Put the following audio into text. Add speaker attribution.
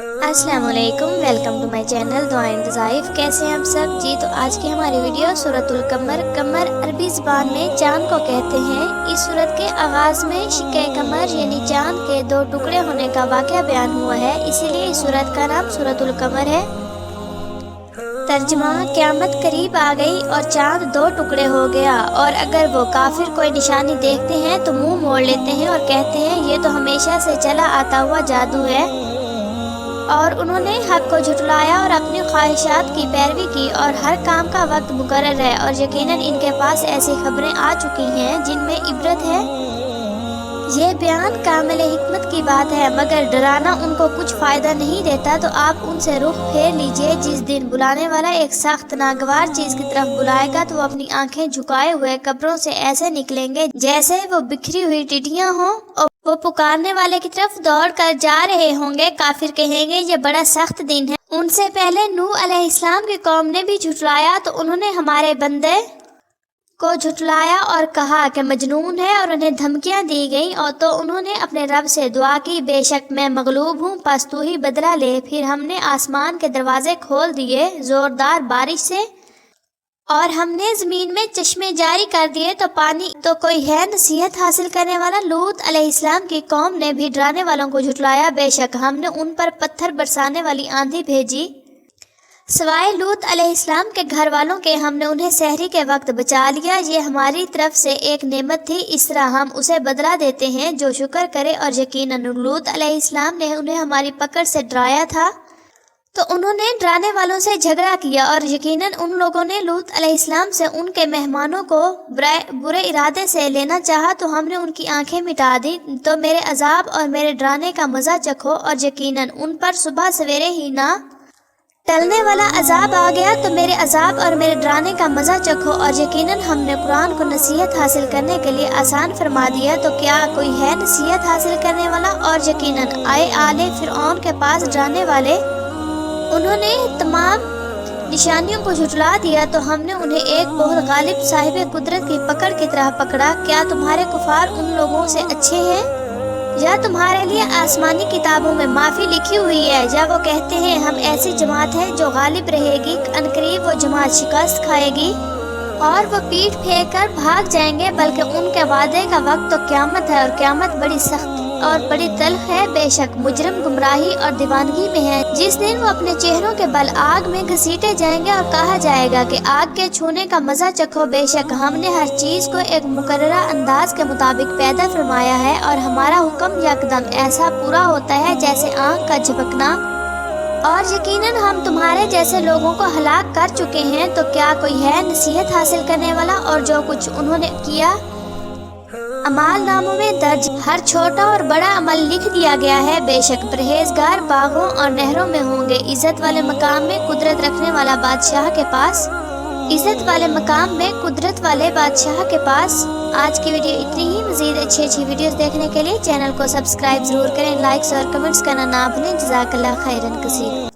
Speaker 1: अस्सलाम वालेकुम, welcome to my channel दुआएं इंतज़ाइफ। कैसे हैं आप सब जी। तो आज की हमारी वीडियो सूरतुल कमर। कमर अरबी ज़बान में चांद को कहते हैं। इस सूरत के आगाज़ में शिक्के कमर यानी चांद के दो टुकड़े होने का वाक़या बयान हुआ है, इसीलिए इस सूरत का नाम सूरतुल कमर है। तर्जमा, क़यामत करीब आ गई और चांद दो टुकड़े हो गया, और अगर वो काफिर कोई निशानी देखते हैं तो मुंह मोड़ लेते हैं और कहते हैं ये तो हमेशा से चला आता हुआ जादू है। और उन्होंने हक को झुठलाया और अपनी ख्वाहिशात की पैरवी की, और हर काम का वक्त मुकर्रर है, और यकीनन इनके पास ऐसी खबरें आ चुकी हैं जिनमें इबरत है। ये बयान कामिल हिकमत की बात है, मगर डराना उनको कुछ फ़ायदा नहीं देता। तो आप उनसे रुख फेर लीजिए। जिस दिन बुलाने वाला एक सख्त नागवार चीज़ की तरफ बुलाएगा तो वो अपनी आंखें झुकाए हुए कब्रों से ऐसे निकलेंगे जैसे वो बिखरी हुई टिड्डियां हों, और वो पुकारने वाले की तरफ दौड़ कर जा रहे होंगे। काफिर कहेंगे ये बड़ा सख्त दिन है। उनसे पहले नूह अलैहिस्सलाम की कौम ने भी झुठलाया, तो उन्होंने हमारे बंदे को झुठलाया और कहा कि मजनून है, और उन्हें धमकियां दी गईं। और तो उन्होंने अपने रब से दुआ की, बेशक मैं मगलूब हूँ, बस तू ही बदला ले। फिर हमने आसमान के दरवाजे खोल दिए जोरदार बारिश से, और हमने ज़मीन में चश्मे जारी कर दिए तो पानी तो कोई है नसीहत हासिल करने वाला। लूत अलैहिस्सलाम की कौम ने भी डराने वालों को झुठलाया, बेशक हमने उन पर पत्थर बरसाने वाली आंधी भेजी। सवाए लूत अलैहिस्सलाम के घर वालों के हमने उन्हें सहरी के वक्त बचा लिया। ये हमारी तरफ से एक नेमत थी, इस तरह हम उसे बदला देते हैं जो शुक्र करे। और यकीनन लूत अलैहिस्सलाम ने उन्हें हमारी पकड़ से डराया था, तो उन्होंने डराने वालों से झगड़ा किया, और यकीनन उन लोगों ने लूत अलैहिस्सलाम से उनके मेहमानों को बुरे इरादे से लेना चाहा, तो हमने उनकी आंखें मिटा दी। तो मेरे अजाब और मेरे डराने का मज़ा चखो, और यकीनन उन पर सुबह सवेरे ही ना टलने वाला अजाब आ गया। तो मेरे अजाब और मेरे डराने का मज़ा चखो, और यकीनन हमने कुरान को नसीहत हासिल करने के लिए आसान फरमा दिया। तो क्या कोई है नसीहत हासिल करने वाला। और यकीनन आए आले फिरऔन के पास डराने वाले, उन्होंने तमाम निशानियों को झुठला दिया, तो हमने उन्हें एक बहुत गालिब साहिब कुदरत की पकड़ की तरह पकड़ा। क्या तुम्हारे कुफार उन लोगों से अच्छे हैं, या तुम्हारे लिए आसमानी किताबों में माफ़ी लिखी हुई है, या वो कहते हैं हम ऐसी जमात है जो गालिब रहेगी। अनकरीब वो जमात शिकस्त खाएगी और वो पीठ फेंक कर भाग जाएंगे, बल्कि उनके वादे का वक्त तो क़यामत है, और क़यामत बड़ी सख्त और बड़ी तल्ख है। बेशक मुजरिम गुमराही और दीवानगी में है, जिस दिन वो अपने चेहरों के बल आग में घसीटे जाएंगे, और कहा जाएगा कि आग के छूने का मज़ा चखो। बेशक हमने हर चीज़ को एक मुकर्ररा अंदाज के मुताबिक पैदा फरमाया है, और हमारा हुक्म यकदम ऐसा पूरा होता है जैसे आँख का झपकना। और यकीनन हम तुम्हारे जैसे लोगों को हलाक कर चुके हैं। तो क्या कोई है नसीहत हासिल करने वाला। और जो कुछ उन्होंने किया अमाल नामों में दर्ज हर छोटा और बड़ा अमल लिख दिया गया है। बेशक परहेजगार बागों और नहरों में होंगे, इज्जत वाले मकाम में कुदरत रखने वाला बादशाह के पास, इज्जत वाले मकाम में कुदरत वाले बादशाह के पास। आज की वीडियो इतनी ही। मज़ीद अच्छी वीडियोस देखने के लिए चैनल को सब्सक्राइब ज़रूर करें, लाइक्स और कमेंट्स करना ना भूलें। जज़ाकल्लाह खैरन कसीर।